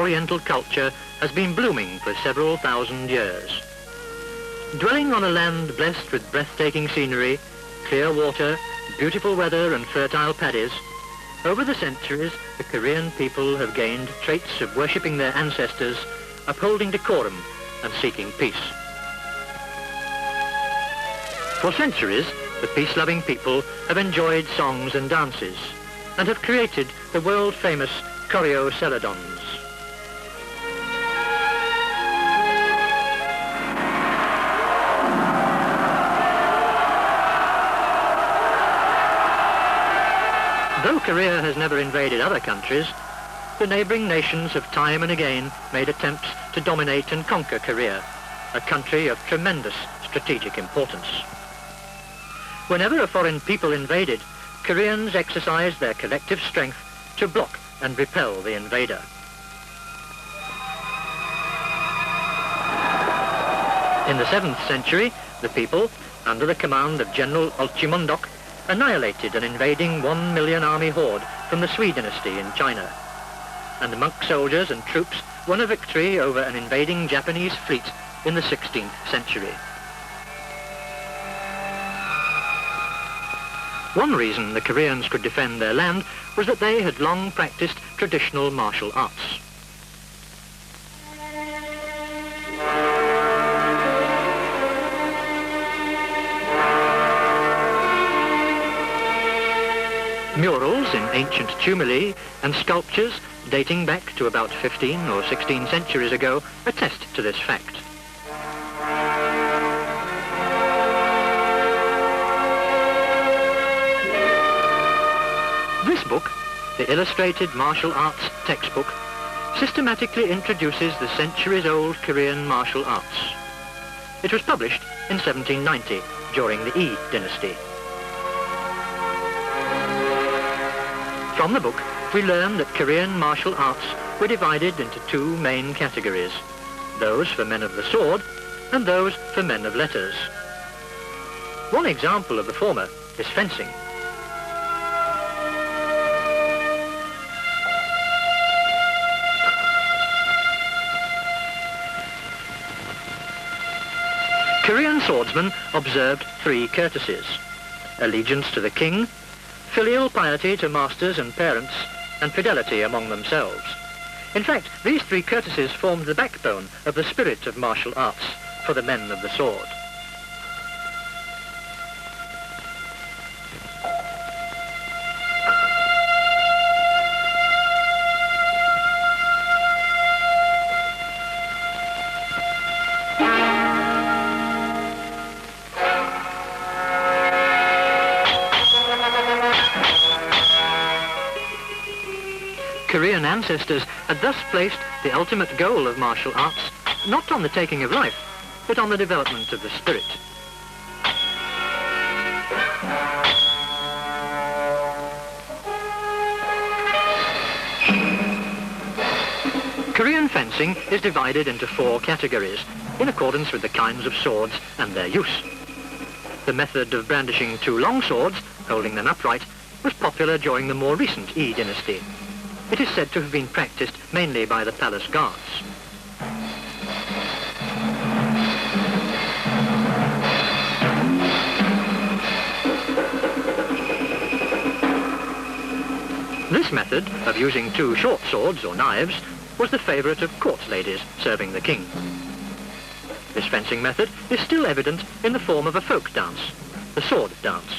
Oriental culture has been blooming for several thousand years. Dwelling on a land blessed with breathtaking scenery, clear water, beautiful weather and fertile paddies, over the centuries the Korean people have gained traits of worshipping their ancestors, upholding decorum and seeking peace. For centuries, the peace-loving people have enjoyed songs and dances and have created the world-famous choreo celadons. Though Korea has never invaded other countries, the neighbouring nations have time and again made attempts to dominate and conquer Korea, a country of tremendous strategic importance. Whenever a foreign people invaded, Koreans exercised their collective strength to block and repel the invader. In the 7th century, the people, under the command of General Olchimondok, annihilated an invading 1 million army horde from the Sui dynasty in China, and monk soldiers and troops won a victory over an invading Japanese fleet in the 16th century. One reason the Koreans could defend their land was that they had long practiced traditional martial arts. Murals in ancient tumuli and sculptures dating back to about 15 or 16 centuries ago attest to this fact. This book, the Illustrated Martial Arts Textbook, systematically introduces the centuries-old Korean martial arts. It was published in 1790 during the Yi dynasty. From the book, we learn that Korean martial arts were divided into two main categories, those for men of the sword and those for men of letters. One example of the former is fencing. Korean swordsmen observed three courtesies: allegiance to the king, filial piety to masters and parents, and fidelity among themselves. In fact, these three courtesies formed the backbone of the spirit of martial arts for the men of the sword. Korean ancestors had thus placed the ultimate goal of martial arts not on the taking of life, but on the development of the spirit. Korean fencing is divided into four categories, in accordance with the kinds of swords and their use. The method of brandishing two long swords, holding them upright, was popular during the more recent Yi dynasty. It is said to have been practiced mainly by the palace guards. This method of using two short swords or knives was the favourite of court ladies serving the king. This fencing method is still evident in the form of a folk dance, the sword dance.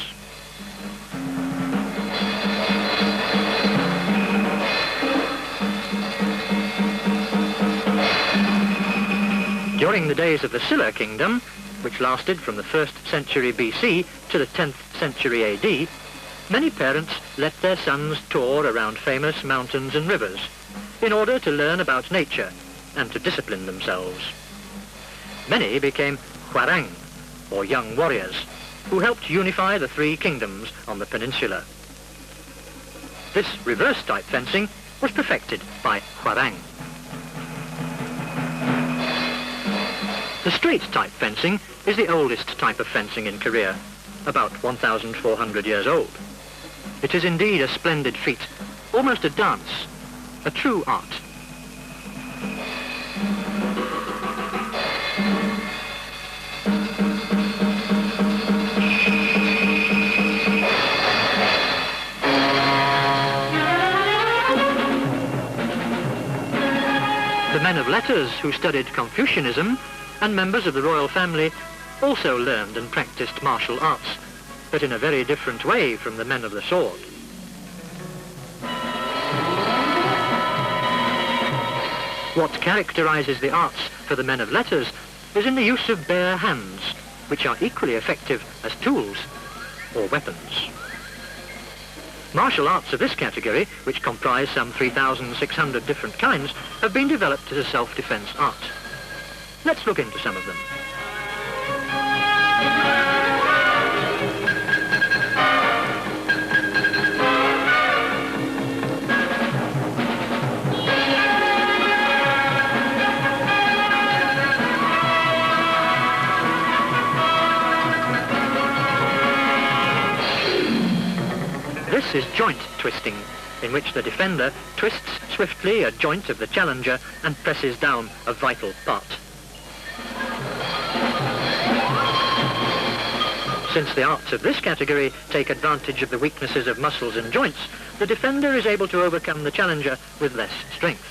During the days of the Silla kingdom, which lasted from the 1st century BC to the 10th century AD, many parents let their sons tour around famous mountains and rivers in order to learn about nature and to discipline themselves. Many became hwarang, or young warriors, who helped unify the three kingdoms on the peninsula. This reverse-type fencing was perfected by hwarang. The straight-type fencing is the oldest type of fencing in Korea, about 1,400 years old. It is indeed a splendid feat, almost a dance, a true art. The men of letters who studied Confucianism and members of the royal family also learned and practiced martial arts, but in a very different way from the men of the sword. What characterizes the arts for the men of letters is in the use of bare hands, which are equally effective as tools or weapons. Martial arts of this category, which comprise some 3,600 different kinds, have been developed as a self-defense art. Let's look into some of them. This is joint twisting, in which the defender twists swiftly a joint of the challenger and presses down a vital part. Since the arts of this category take advantage of the weaknesses of muscles and joints, the defender is able to overcome the challenger with less strength.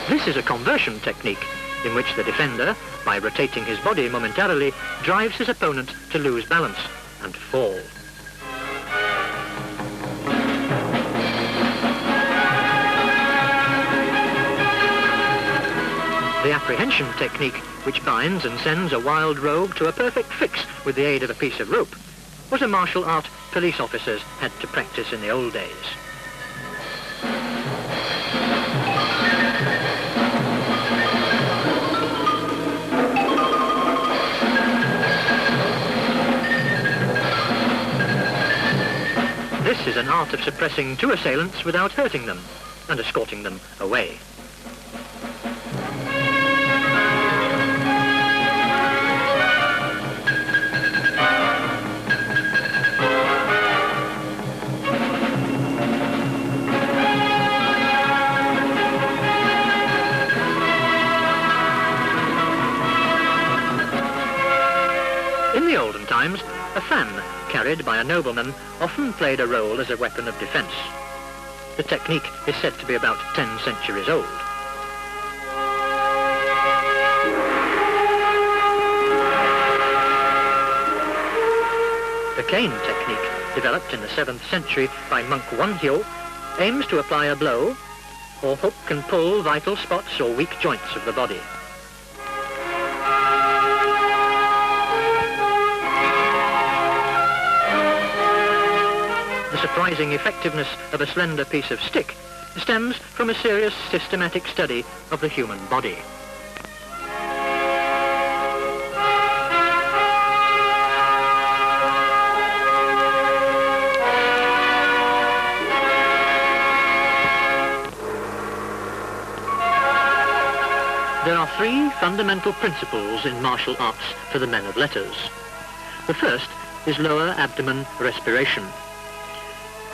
This is a conversion technique, in which the defender, by rotating his body momentarily, drives his opponent to lose balance and fall. The apprehension technique, which binds and sends a wild rogue to a perfect fix with the aid of a piece of rope, was a martial art police officers had to practice in the old days. This is an art of suppressing two assailants without hurting them and escorting them away. In the olden times, a fan, carried by a nobleman, often played a role as a weapon of defense. The technique is said to be about 10 centuries old. The cane technique, developed in the 7th century by monk Hyo, aims to apply a blow or hook and pull vital spots or weak joints of the body. The surprising effectiveness of a slender piece of stick stems from a serious systematic study of the human body. There are three fundamental principles in martial arts for the men of letters. The first is lower abdomen respiration.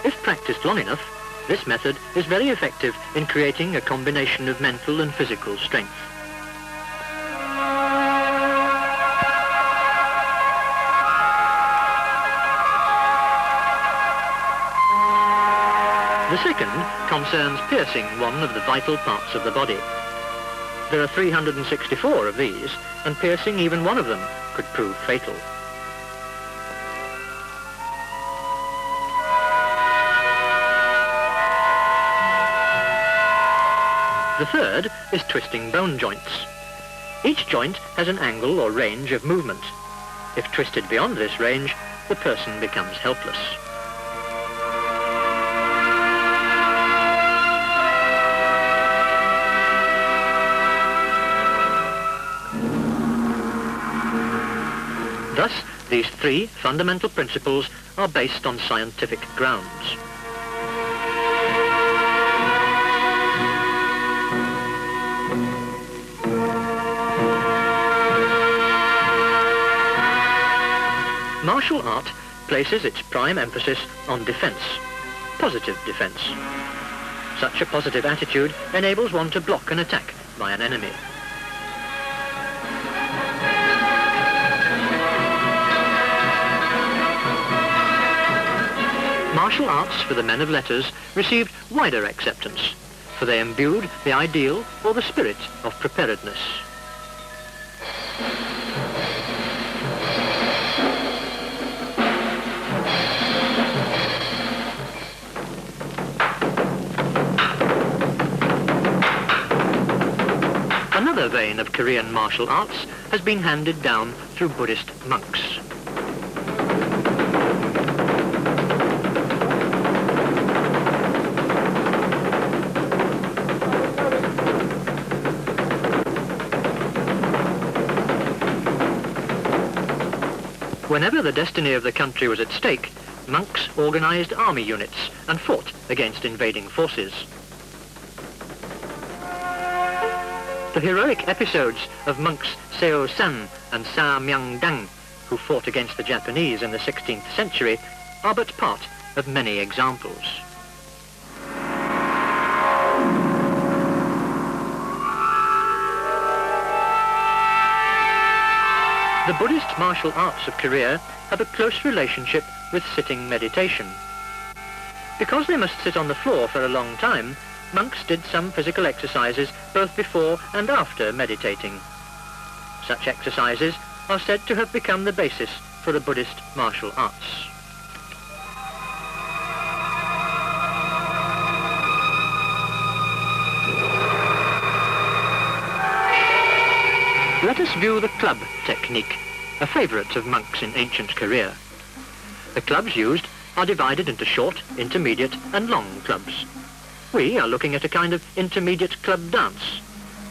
If practiced long enough, this method is very effective in creating a combination of mental and physical strength. The second concerns piercing one of the vital parts of the body. There are 364 of these, and piercing even one of them could prove fatal. The third is twisting bone joints. Each joint has an angle or range of movement. If twisted beyond this range, the person becomes helpless. Thus, these three fundamental principles are based on scientific grounds. Martial art places its prime emphasis on defense, positive defense. Such a positive attitude enables one to block an attack by an enemy. Martial arts for the men of letters received wider acceptance, for they imbued the ideal or the spirit of preparedness. Another vein of Korean martial arts has been handed down through Buddhist monks. Whenever the destiny of the country was at stake, monks organized army units and fought against invading forces. The heroic episodes of monks Seo San and Sa Myang-dang, who fought against the Japanese in the 16th century, are but part of many examples. The Buddhist martial arts of Korea have a close relationship with sitting meditation. Because they must sit on the floor for a long time, monks did some physical exercises both before and after meditating. Such exercises are said to have become the basis for the Buddhist martial arts. Let us view the club technique, a favourite of monks in ancient Korea. The clubs used are divided into short, intermediate and long clubs. We are looking at a kind of intermediate club dance,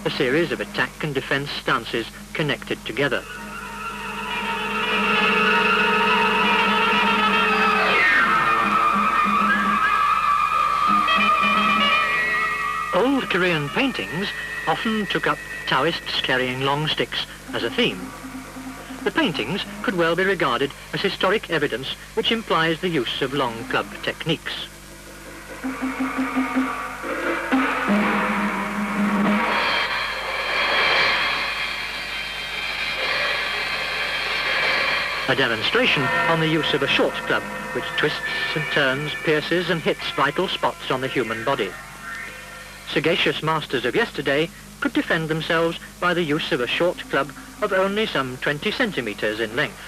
a series of attack and defence stances connected together. Old Korean paintings often took up Taoists carrying long sticks as a theme. The paintings could well be regarded as historic evidence which implies the use of long club techniques. A demonstration on the use of a short club which twists and turns, pierces and hits vital spots on the human body. Sagacious masters of yesterday could defend themselves by the use of a short club of only some 20 centimetres in length.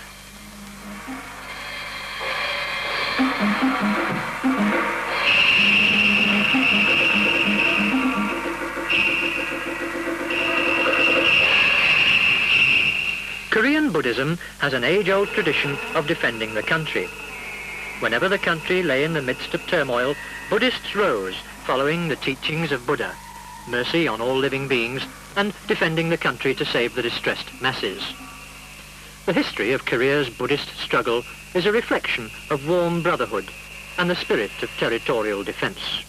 Korean Buddhism has an age-old tradition of defending the country. Whenever the country lay in the midst of turmoil, Buddhists rose, following the teachings of Buddha, mercy on all living beings, and defending the country to save the distressed masses. The history of Korea's Buddhist struggle is a reflection of warm brotherhood and the spirit of territorial defence.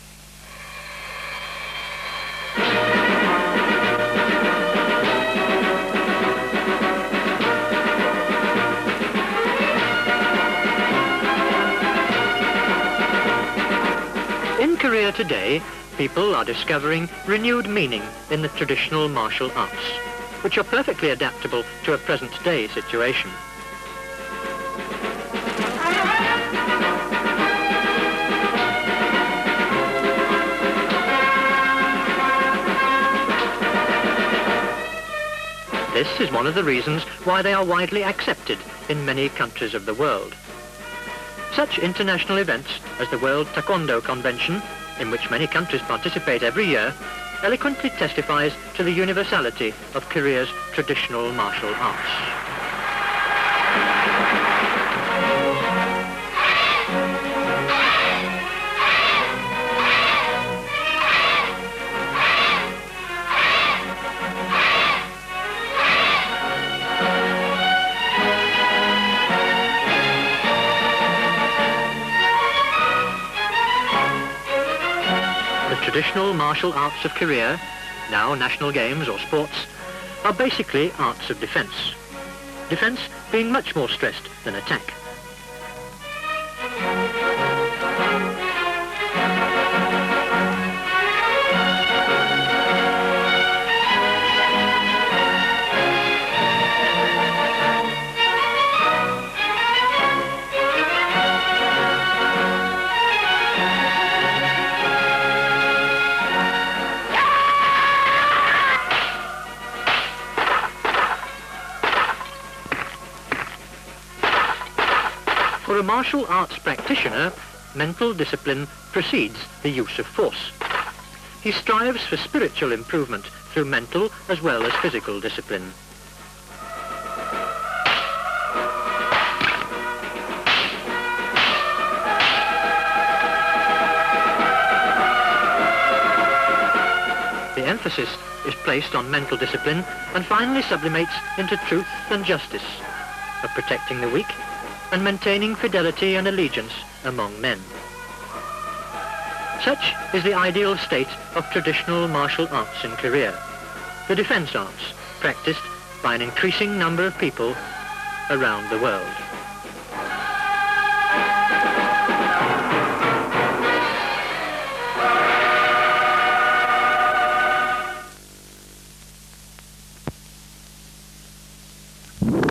In Korea today, people are discovering renewed meaning in the traditional martial arts, which are perfectly adaptable to a present-day situation. This is one of the reasons why they are widely accepted in many countries of the world. Such international events as the World Taekwondo Convention, in which many countries participate every year, eloquently testifies to the universality of Korea's traditional martial arts. Traditional martial arts of Korea, now national games or sports, are basically arts of defence. Defence being much more stressed than attack. For a martial arts practitioner, mental discipline precedes the use of force. He strives for spiritual improvement through mental as well as physical discipline. The emphasis is placed on mental discipline and finally sublimates into truth and justice, of protecting the weak and maintaining fidelity and allegiance among men. Such is the ideal state of traditional martial arts in Korea, the defense arts practiced by an increasing number of people around the world.